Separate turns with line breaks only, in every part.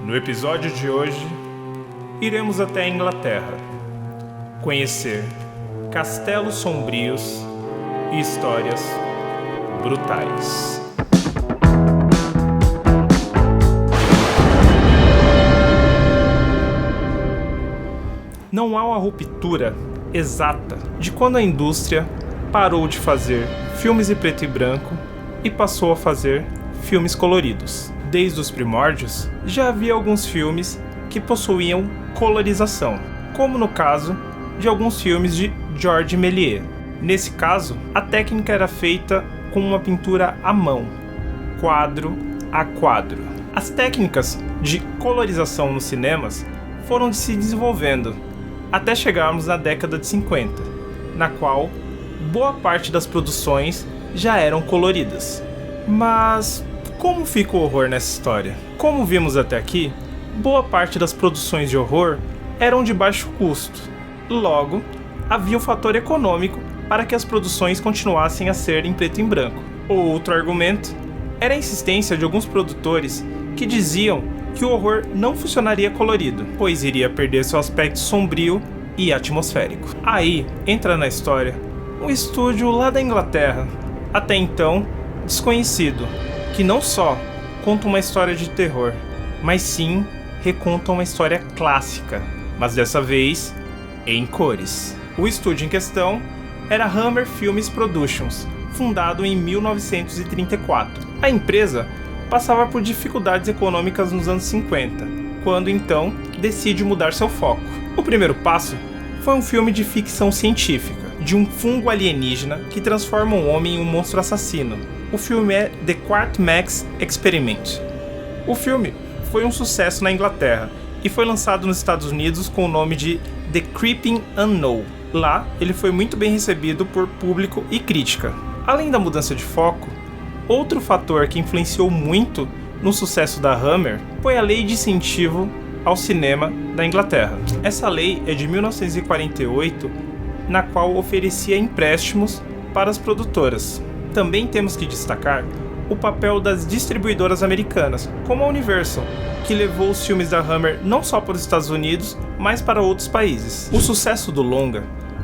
No episódio de hoje, iremos até a Inglaterra, conhecer castelos sombrios e histórias brutais. Não há uma ruptura exata de quando a indústria parou de fazer filmes em preto e branco e passou a fazer filmes coloridos. Desde os primórdios, já havia alguns filmes que possuíam colorização, como no caso de alguns filmes de Georges Méliès. Nesse caso, a técnica era feita com uma pintura à mão, quadro a quadro. As técnicas de colorização nos cinemas foram se desenvolvendo até chegarmos na década de 50, na qual boa parte das produções já eram coloridas. Mas como fica o horror nessa história? Como vimos até aqui, boa parte das produções de horror eram de baixo custo. Logo, havia um fator econômico para que as produções continuassem a ser em preto e branco. Outro argumento era a insistência de alguns produtores que diziam que o horror não funcionaria colorido, pois iria perder seu aspecto sombrio e atmosférico. Aí entra na história um estúdio lá da Inglaterra, até então desconhecido, que não só conta uma história de terror, mas sim reconta uma história clássica, mas dessa vez em cores. O estúdio em questão era Hammer Films Productions, fundado em 1934. A empresa passava por dificuldades econômicas nos anos 50, quando então decide mudar seu foco. O primeiro passo foi um filme de ficção científica, de um fungo alienígena que transforma um homem em um monstro assassino. O filme é The Quatermass Experiment. O filme foi um sucesso na Inglaterra e foi lançado nos Estados Unidos com o nome de The Creeping Unknown. Lá, ele foi muito bem recebido por público e crítica. Além da mudança de foco, outro fator que influenciou muito no sucesso da Hammer foi a Lei de Incentivo ao Cinema da Inglaterra. Essa lei é de 1948, na qual oferecia empréstimos para as produtoras. Também temos que destacar o papel das distribuidoras americanas, como a Universal, que levou os filmes da Hammer não só para os Estados Unidos, mas para outros países. O sucesso do longa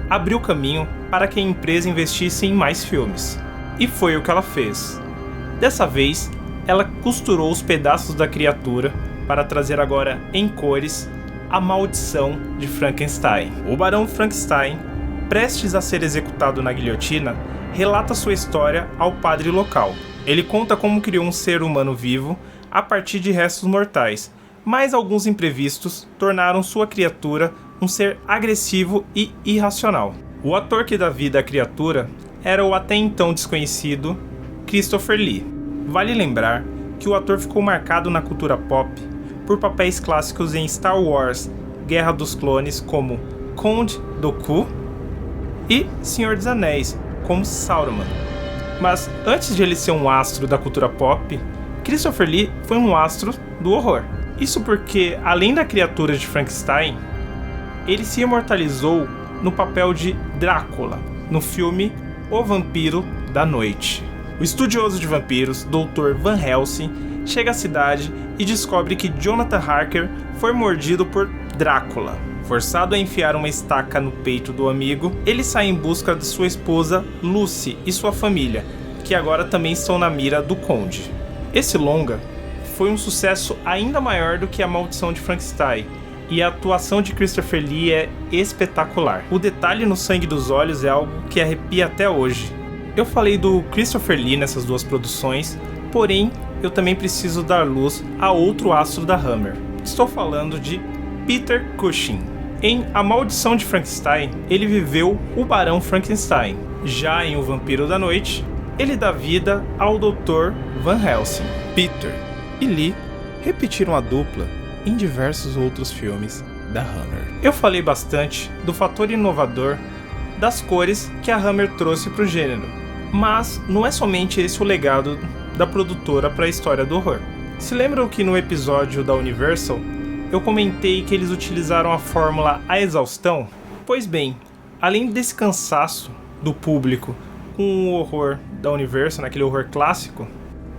abriu caminho para que a empresa investisse em mais filmes. E foi o que ela fez. Dessa vez, ela costurou os pedaços da criatura para trazer agora em cores A Maldição de Frankenstein. O Barão Frankenstein, prestes a ser executado na guilhotina, relata sua história ao padre local. Ele conta como criou um ser humano vivo a partir de restos mortais, mas alguns imprevistos tornaram sua criatura um ser agressivo e irracional. O ator que dá vida à criatura era o até então desconhecido Christopher Lee. Vale lembrar que o ator ficou marcado na cultura pop por papéis clássicos em Star Wars, Guerra dos Clones como Count Dooku e Senhor dos Anéis como Sauron. Mas antes de ele ser um astro da cultura pop, Christopher Lee foi um astro do horror. Isso porque, além da criatura de Frankenstein, ele se imortalizou no papel de Drácula, no filme O Vampiro da Noite. O estudioso de vampiros, Dr. Van Helsing, chega à cidade e descobre que Jonathan Harker foi mordido por Drácula. Forçado a enfiar uma estaca no peito do amigo, ele sai em busca de sua esposa Lucy e sua família, que agora também estão na mira do Conde. Esse longa foi um sucesso ainda maior do que A Maldição de Frankenstein, e a atuação de Christopher Lee é espetacular. O detalhe no sangue dos olhos é algo que arrepia até hoje. Eu falei do Christopher Lee nessas duas produções, porém eu também preciso dar luz a outro astro da Hammer. Estou falando de Peter Cushing. Em A Maldição de Frankenstein, ele viveu o Barão Frankenstein. Já em O Vampiro da Noite, ele dá vida ao Dr. Van Helsing. Peter e Lee repetiram a dupla em diversos outros filmes da Hammer. Eu falei bastante do fator inovador das cores que a Hammer trouxe para o gênero, mas não é somente esse o legado da produtora para a história do horror. Se lembram que no episódio da Universal eu comentei que eles utilizaram a fórmula à exaustão? Pois bem, além desse cansaço do público com o horror da Universal, naquele horror clássico,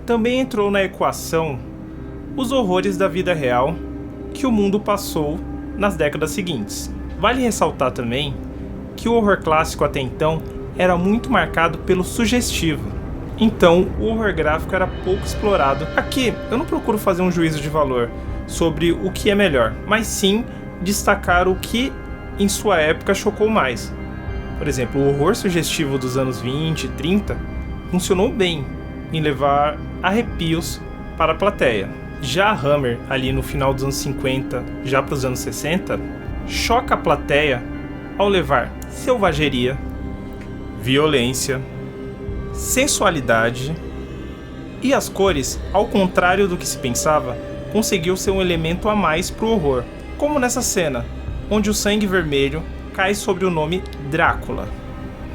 também entrou na equação os horrores da vida real que o mundo passou nas décadas seguintes. Vale ressaltar também que o horror clássico até então era muito marcado pelo sugestivo. Então, o horror gráfico era pouco explorado. Aqui, eu não procuro fazer um juízo de valor sobre o que é melhor, mas sim destacar o que em sua época chocou mais. Por exemplo, o horror sugestivo dos anos 20 e 30 funcionou bem em levar arrepios para a plateia. Já a Hammer, ali no final dos anos 50, já para os anos 60, choca a plateia ao levar selvageria, violência, sensualidade e as cores, ao contrário do que se pensava, conseguiu ser um elemento a mais pro horror, como nessa cena, onde o sangue vermelho cai sobre o nome Drácula.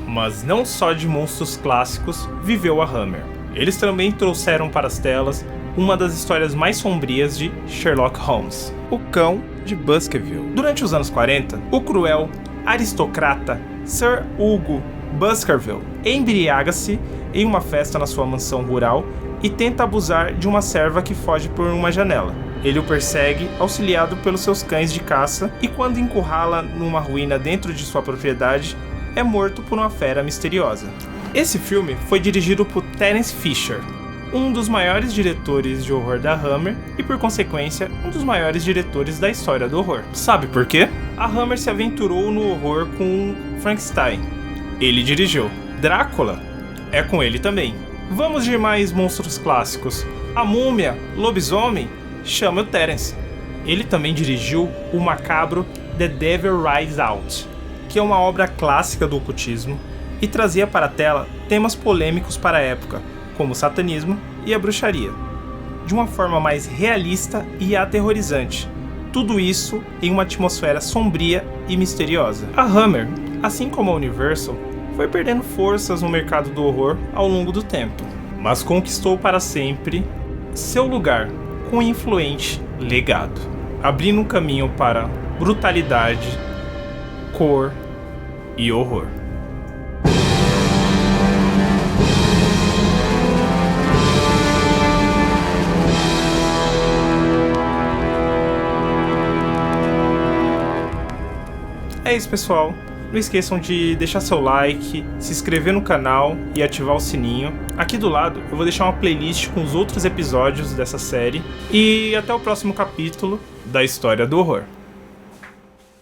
Mas não só de monstros clássicos viveu a Hammer. Eles também trouxeram para as telas uma das histórias mais sombrias de Sherlock Holmes, o Cão de Baskerville. Durante os anos 40, o cruel aristocrata Sir Hugo Baskerville embriaga-se em uma festa na sua mansão rural e tenta abusar de uma serva que foge por uma janela. Ele o persegue, auxiliado pelos seus cães de caça, e quando encurrala numa ruína dentro de sua propriedade, é morto por uma fera misteriosa. Esse filme foi dirigido por Terence Fisher, um dos maiores diretores de horror da Hammer e, por consequência, um dos maiores diretores da história do horror. Sabe por quê? A Hammer se aventurou no horror com Frankenstein. Ele dirigiu. Drácula é com ele também. Vamos de mais monstros clássicos. A Múmia, Lobisomem, chama o Terence. Ele também dirigiu o macabro The Devil Rides Out, que é uma obra clássica do ocultismo e trazia para a tela temas polêmicos para a época, como o satanismo e a bruxaria, de uma forma mais realista e aterrorizante. Tudo isso em uma atmosfera sombria e misteriosa. A Hammer, assim como a Universal, foi perdendo forças no mercado do horror ao longo do tempo, mas conquistou para sempre seu lugar com um influente legado, abrindo um caminho para brutalidade, cor e horror. É isso, pessoal. Não esqueçam de deixar seu like, se inscrever no canal e ativar o sininho. Aqui do lado eu vou deixar uma playlist com os outros episódios dessa série. E até o próximo capítulo da História do Horror.